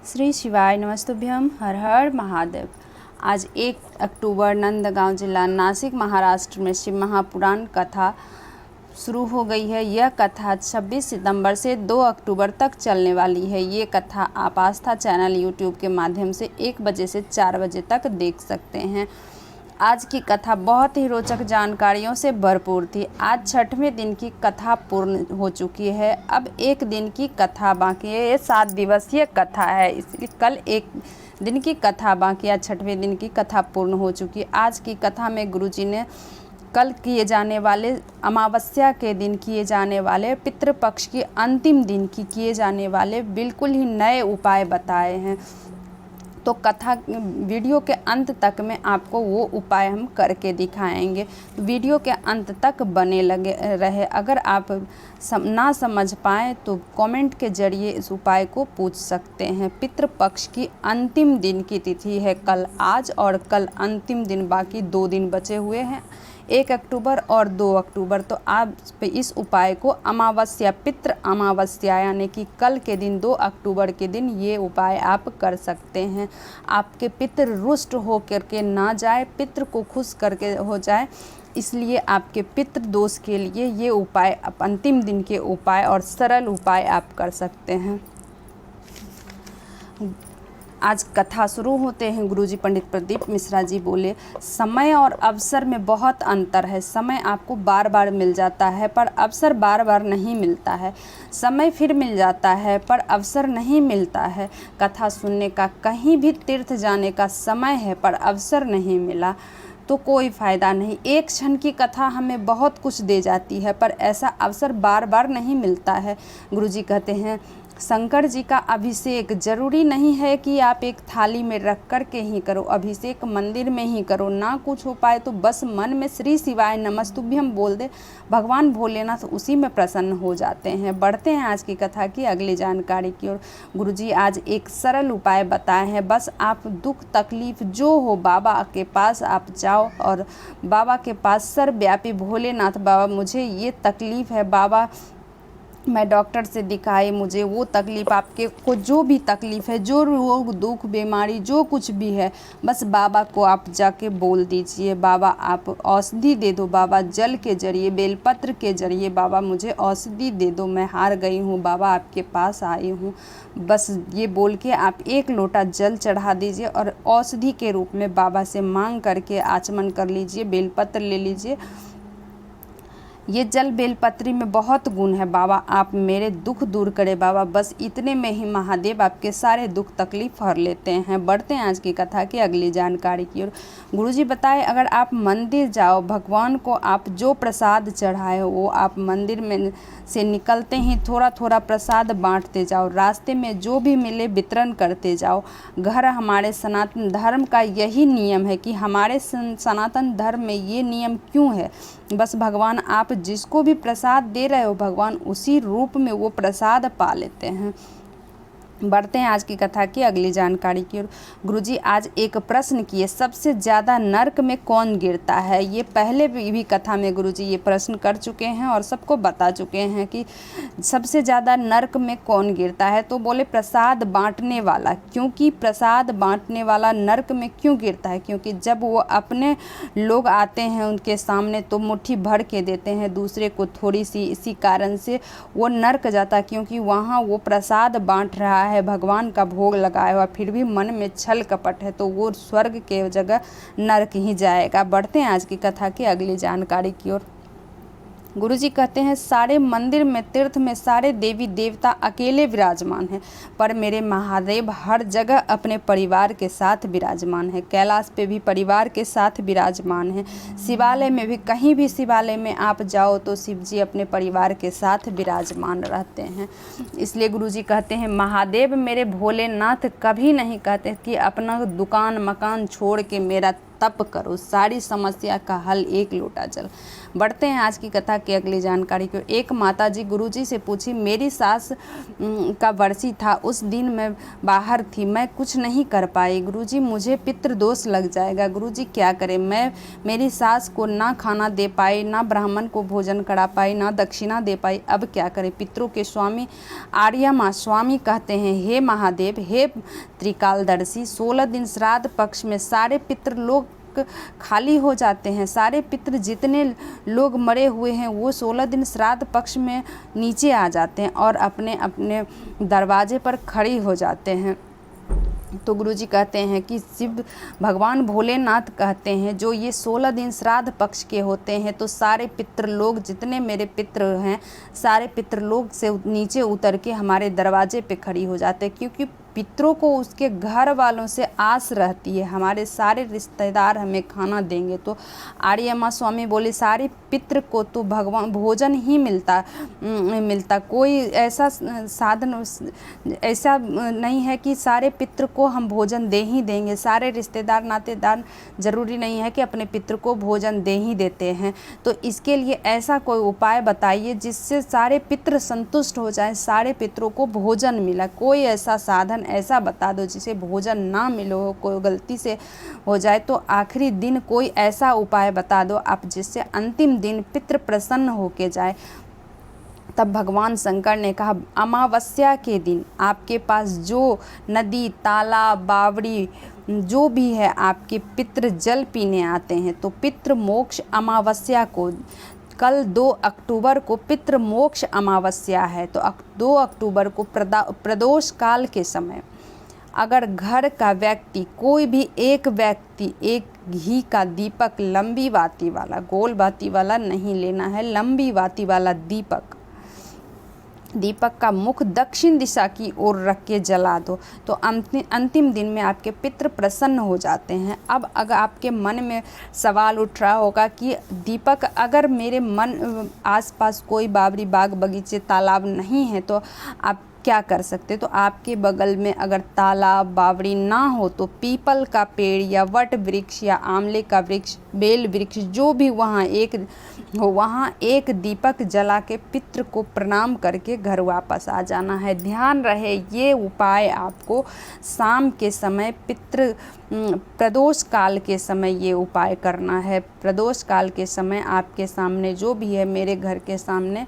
श्री शिवाय नमस्तुभ्यम। हर हर महादेव। आज 1 अक्टूबर नंदगांव जिला नासिक महाराष्ट्र में शिव महापुराण कथा शुरू हो गई है। यह कथा 26 सितंबर से 2 अक्टूबर तक चलने वाली है। ये कथा आप आस्था चैनल यूट्यूब के माध्यम से 1 बजे से 4 बजे तक देख सकते हैं। आज की कथा बहुत ही रोचक जानकारियों से भरपूर थी। आज 6वें दिन की कथा पूर्ण हो चुकी है। अब 1 दिन की कथा बाकी है। ये 7 दिवसीय कथा है, इसलिए कल 1 दिन की कथा बाकी है। 6वें दिन की कथा पूर्ण हो चुकी है। आज की कथा में गुरुजी ने कल किए जाने वाले अमावस्या के दिन किए जाने वाले पितृपक्ष की अंतिम दिन की किए जाने वाले बिल्कुल ही नए उपाय बताए हैं। तो कथा वीडियो के अंत तक में आपको वो उपाय हम करके दिखाएंगे। वीडियो के अंत तक बने लगे रहे। अगर आप ना समझ पाएँ तो कमेंट के जरिए इस उपाय को पूछ सकते हैं। पितृपक्ष की अंतिम दिन की तिथि है कल, आज और कल अंतिम दिन, बाकी 2 दिन बचे हुए हैं, 1 अक्टूबर और 2 अक्टूबर। तो आप इस उपाय को अमावस्या, पितृ अमावस्या यानी कि कल के दिन 2 अक्टूबर के दिन ये उपाय आप कर सकते हैं। आपके पितृ रुष्ट हो करके ना जाए, पितृ को खुश करके हो जाए, इसलिए आपके पितृ दोष के लिए ये उपाय, अंतिम दिन के उपाय और सरल उपाय आप कर सकते हैं। आज कथा शुरू होते हैं। गुरुजी पंडित प्रदीप मिश्रा जी बोले, समय और अवसर में बहुत अंतर है। समय आपको बार बार मिल जाता है पर अवसर बार बार नहीं मिलता है। समय फिर मिल जाता है पर अवसर नहीं मिलता है। कथा सुनने का, कहीं भी तीर्थ जाने का समय है पर अवसर नहीं मिला तो कोई फ़ायदा नहीं। 1 क्षण की कथा हमें बहुत कुछ दे जाती है पर ऐसा अवसर बार बार नहीं मिलता है। गुरुजी कहते हैं, शंकर जी का अभिषेक ज़रूरी नहीं है कि आप एक थाली में रख कर के ही करो। अभिषेक मंदिर में ही करो। ना कुछ हो पाए तो बस मन में श्री शिवाय नमस्तुभ्यम बोल दे, भगवान भोलेनाथ उसी में प्रसन्न हो जाते हैं। बढ़ते हैं आज की कथा की अगली जानकारी की ओर। गुरुजी आज एक सरल उपाय बताए हैं। बस आप दुख तकलीफ़ जो हो बाबा के पास आप जाओ और बाबा के पास, सर्वव्यापी भोलेनाथ बाबा मुझे ये तकलीफ़ है बाबा, मैं डॉक्टर से दिखाई, मुझे वो तकलीफ़, आपके को जो भी तकलीफ़ है, जो रोग दुख बीमारी जो कुछ भी है, बस बाबा को आप जाके बोल दीजिए, बाबा आप औषधि दे दो, बाबा जल के जरिए, बेलपत्र के जरिए बाबा मुझे औषधि दे दो, मैं हार गई हूँ बाबा, आपके पास आई हूँ। बस ये बोल के आप 1 लोटा जल चढ़ा दीजिए और औषधि के रूप में बाबा से मांग करके आचमन कर लीजिए, बेलपत्र ले लीजिए। ये जल बेलपत्री में बहुत गुण है। बाबा आप मेरे दुख दूर करें बाबा, बस इतने में ही महादेव आपके सारे दुख तकलीफ हर लेते हैं। बढ़ते हैं आज की कथा की अगली जानकारी की ओर। गुरुजी बताए, अगर आप मंदिर जाओ, भगवान को आप जो प्रसाद चढ़ाए हो वो आप मंदिर में से निकलते ही थोड़ा थोड़ा प्रसाद बांटते जाओ। रास्ते में जो भी मिले वितरण करते जाओ। घर हमारे सनातन धर्म का यही नियम है कि हमारे सनातन धर्म में ये नियम क्यों है, बस भगवान आप जिसको भी प्रसाद दे रहे हो भगवान उसी रूप में वो प्रसाद पा लेते हैं। बढ़ते हैं आज की कथा की अगली जानकारी की ओर। गुरुजी आज एक प्रश्न किए, सबसे ज़्यादा नरक में कौन गिरता है। ये पहले भी कथा में गुरुजी ये प्रश्न कर चुके हैं और सबको बता चुके हैं कि सबसे ज़्यादा नरक में कौन गिरता है। तो बोले प्रसाद बांटने वाला, क्योंकि प्रसाद बांटने वाला नरक में क्यों गिरता है, क्योंकि जब वो अपने लोग आते हैं उनके सामने तो मुट्ठी भर के देते हैं, दूसरे को थोड़ी सी, इसी कारण से वो नरक जाता, क्योंकि वहाँ वो प्रसाद बांट रहा है, भगवान का भोग लगाया हुआ, फिर भी मन में छल कपट है तो वो स्वर्ग के जगह नरक ही जाएगा। बढ़ते हैं आज की कथा की अगली जानकारी की ओर। गुरुजी कहते हैं, सारे मंदिर में, तीर्थ में सारे देवी देवता अकेले विराजमान हैं पर मेरे महादेव हर जगह अपने परिवार के साथ विराजमान है। कैलाश पे भी परिवार के साथ विराजमान है। शिवालय में भी, कहीं भी शिवालय में आप जाओ तो शिव जी अपने परिवार के साथ विराजमान रहते हैं। इसलिए गुरुजी कहते हैं, महादेव मेरे भोलेनाथ कभी नहीं कहते कि अपना दुकान मकान छोड़ के मेरा तप करो, सारी समस्या का हल एक लोटा जल। बढ़ते हैं आज की कथा की अगली जानकारी को। एक माताजी गुरुजी से पूछी, मेरी सास का बरसी था, उस दिन मैं बाहर थी, मैं कुछ नहीं कर पाई गुरुजी, मुझे पितृ दोष लग जाएगा, गुरुजी क्या करें। मैं मेरी सास को ना खाना दे पाई, ना ब्राह्मण को भोजन करा पाई, ना दक्षिणा दे पाई, अब क्या करें। पितरों के स्वामी आर्यमा स्वामी कहते हैं, हे महादेव, हे त्रिकालदर्शी, 16 दिन श्राद्ध पक्ष में सारे पितृ लोग खाली हो जाते हैं। सारे पितृ जितने लोग मरे हुए हैं वो 16 दिन श्राद्ध पक्ष में नीचे आ जाते हैं और अपने अपने दरवाजे पर खड़ी हो जाते हैं। तो गुरुजी कहते हैं कि शिव भगवान भोलेनाथ कहते हैं, जो ये 16 दिन श्राद्ध पक्ष के होते हैं तो सारे पितृ लोग, जितने मेरे पितृ हैं, सारे पितृ लोग से नीचे उतर के हमारे दरवाजे पे खड़ी हो जाते हैं, क्योंकि पितरों को उसके घर वालों से आस रहती है, हमारे सारे रिश्तेदार हमें खाना देंगे। तो आर्यमा स्वामी बोले, सारे पितृ को तो भगवान भोजन ही मिलता, कोई ऐसा साधन ऐसा नहीं है कि सारे पितृ को हम भोजन दे ही देंगे। सारे रिश्तेदार नातेदार ज़रूरी नहीं है कि अपने पितृ को भोजन दे ही देते हैं। तो इसके लिए ऐसा कोई उपाय बताइए जिससे सारे पितृ संतुष्ट हो जाएं, सारे पितरों को भोजन मिला। कोई ऐसा साधन ऐसा बता दो जिसे भोजन ना मिलो, कोई गलती से हो जाए तो आखिरी दिन कोई ऐसा उपाय बता दो आप, जिससे अंतिम दिन पितृ प्रसन्न होके जाए। तब भगवान शंकर ने कहा, अमावस्या के दिन आपके पास जो नदी, तालाब, बावड़ी जो भी है, आपके पितृ जल पीने आते हैं, तो पितृ मोक्ष अमावस्या को, कल 2 अक्टूबर को पितृ मोक्ष अमावस्या है, तो 2 अक्टूबर को प्रदोष काल के समय अगर घर का व्यक्ति, कोई भी एक व्यक्ति, एक घी का दीपक, लंबी बाती वाला, गोल बाती वाला नहीं लेना है, लंबी बाती वाला दीपक का मुख दक्षिण दिशा की ओर रख के जला दो, तो अंतिम दिन में आपके पितृ प्रसन्न हो जाते हैं। अब अगर आपके मन में सवाल उठ रहा होगा कि दीपक, अगर मेरे मन आसपास कोई बावड़ी, बाग, बगीचे, तालाब नहीं है तो आप क्या कर सकते। तो आपके बगल में अगर तालाब, बावड़ी ना हो तो पीपल का पेड़ या वट वृक्ष या आंवले का वृक्ष, बेल वृक्ष, जो भी वहाँ एक दीपक जला के पितृ को प्रणाम करके घर वापस आ जाना है। ध्यान रहे ये उपाय आपको शाम के समय, पितृ प्रदोष काल के समय ये उपाय करना है। प्रदोष काल के समय आपके सामने जो भी है, मेरे घर के सामने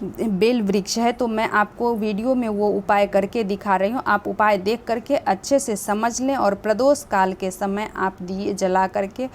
बेल वृक्ष है, तो मैं आपको वीडियो में वो उपाय करके दिखा रही हूँ। आप उपाय देख करके अच्छे से समझ लें और प्रदोष काल के समय आप दिए जला करके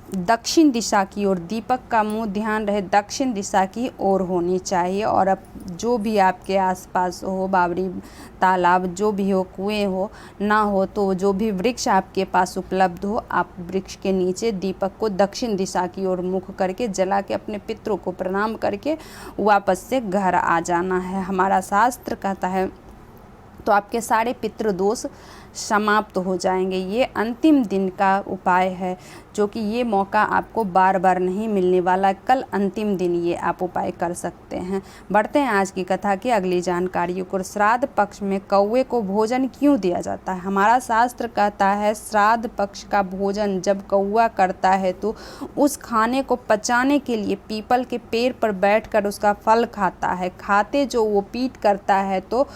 दक्षिण दिशा की ओर, दीपक का मुंह ध्यान रहे दक्षिण दिशा की ओर होनी चाहिए। और अब जो भी आपके आसपास हो, बावड़ी, तालाब जो भी हो, कुएं हो, ना हो तो जो भी वृक्ष आपके पास उपलब्ध हो, आप वृक्ष के नीचे दीपक को दक्षिण दिशा की ओर मुख करके जला के अपने पितरों को प्रणाम करके वापस से घर आ जाना है। हमारा शास्त्र कहता है तो आपके सारे पितृ दोष समाप्त हो जाएंगे। ये अंतिम दिन का उपाय है, जो कि ये मौका आपको बार बार नहीं मिलने वाला। कल अंतिम दिन ये आप उपाय कर सकते हैं। बढ़ते हैं आज की कथा की अगली जानकारियों को। श्राद्ध पक्ष में कौवे को भोजन क्यों दिया जाता है? हमारा शास्त्र कहता है श्राद्ध पक्ष का भोजन जब कौवा करता है तो उस खाने को पचाने के लिए पीपल के पेड़ पर बैठकर उसका फल खाता है। खाते जो वो पीट करता है तो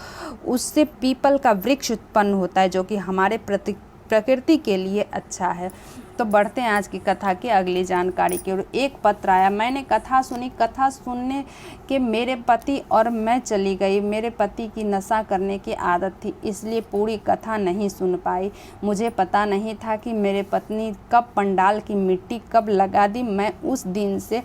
उससे पीपल का वृक्ष उत्पन्न होता है, जो कि हमारे प्रकृति के लिए अच्छा है। तो बढ़ते हैं आज की कथा की अगली जानकारी की ओर। एक पत्र आया, मैंने कथा सुनी, कथा सुनने के मेरे पति और मैं चली गई। मेरे पति की नशा करने की आदत थी, इसलिए पूरी कथा नहीं सुन पाई। मुझे पता नहीं था कि मेरे पत्नी कब पंडाल की मिट्टी कब लगा दी। मैं उस दिन से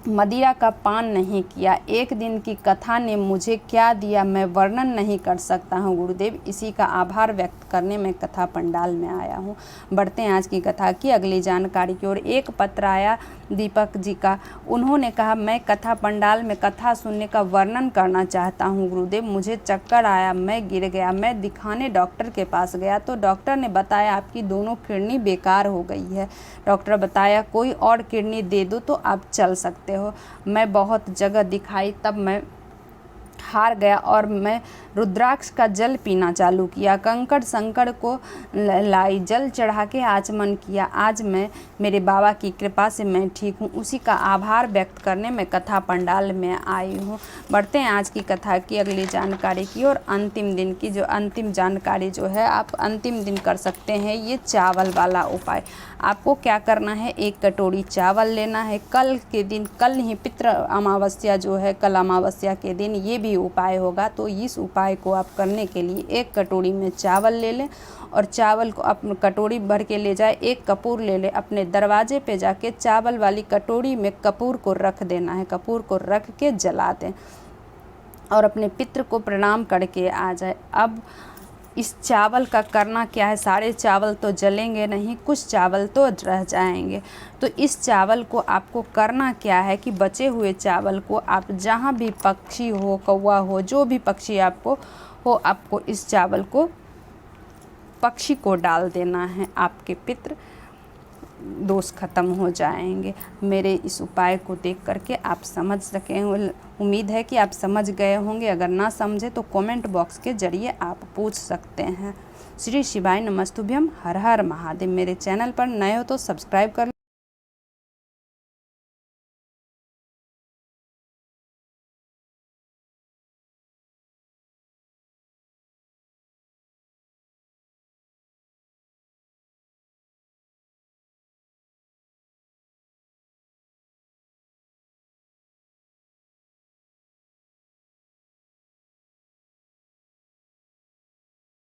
मदिरा का पान नहीं किया। एक दिन की कथा ने मुझे क्या दिया मैं वर्णन नहीं कर सकता हूँ गुरुदेव, इसी का आभार व्यक्त करने में कथा पंडाल में आया हूँ। बढ़ते हैं आज की कथा की अगली जानकारी की ओर। एक पत्र आया दीपक जी का, उन्होंने कहा मैं कथा पंडाल में कथा सुनने का वर्णन करना चाहता हूँ गुरुदेव। मुझे चक्कर आया, मैं गिर गया। मैं दिखाने डॉक्टर के पास गया तो डॉक्टर ने बताया आपकी दोनों किडनी बेकार हो गई है। डॉक्टर बताया कोई और किडनी दे दो तो आप चल सकते हो। मैं बहुत जगह दिखाई, तब मैं हार गया और मैं रुद्राक्ष का जल पीना चालू किया। कंकड़ संकड़ को लाई, जल चढ़ा के आचमन किया। आज मैं मेरे बाबा की कृपा से मैं ठीक हूँ, उसी का आभार व्यक्त करने में कथा पंडाल में आई हूँ। बढ़ते हैं आज की कथा की अगली जानकारी की और अंतिम दिन की। जो अंतिम जानकारी जो है आप अंतिम दिन कर सकते हैं ये चावल वाला उपाय। आपको क्या करना है, 1 कटोरी चावल लेना है। कल के दिन, कल ही पितृ अमावस्या जो है, कल अमावस्या के दिन ये भी उपाय होगा। तो इस उपाय को आप करने के लिए 1 कटोरी में चावल ले लें और चावल को अपने कटोरी भर के ले जाए। 1 कपूर ले लें, अपने दरवाजे पे जाके चावल वाली कटोरी में कपूर को रख देना है। कपूर को रख के जला दें और अपने पितृ को प्रणाम करके आ जाए। अब इस चावल का करना क्या है, सारे चावल तो जलेंगे नहीं, कुछ चावल तो रह जाएंगे। तो इस चावल को आपको करना क्या है कि बचे हुए चावल को आप जहाँ भी पक्षी हो, कौवा हो, जो भी पक्षी आपको हो, आपको इस चावल को पक्षी को डाल देना है। आपके पितृ दोष खत्म हो जाएंगे। मेरे इस उपाय को देख करके आप समझ सके, उम्मीद है कि आप समझ गए होंगे। अगर ना समझे तो कमेंट बॉक्स के जरिए आप पूछ सकते हैं। श्री शिवाय नमस्तुभ्यम। हर हर महादेव। मेरे चैनल पर नए हो तो सब्सक्राइब कर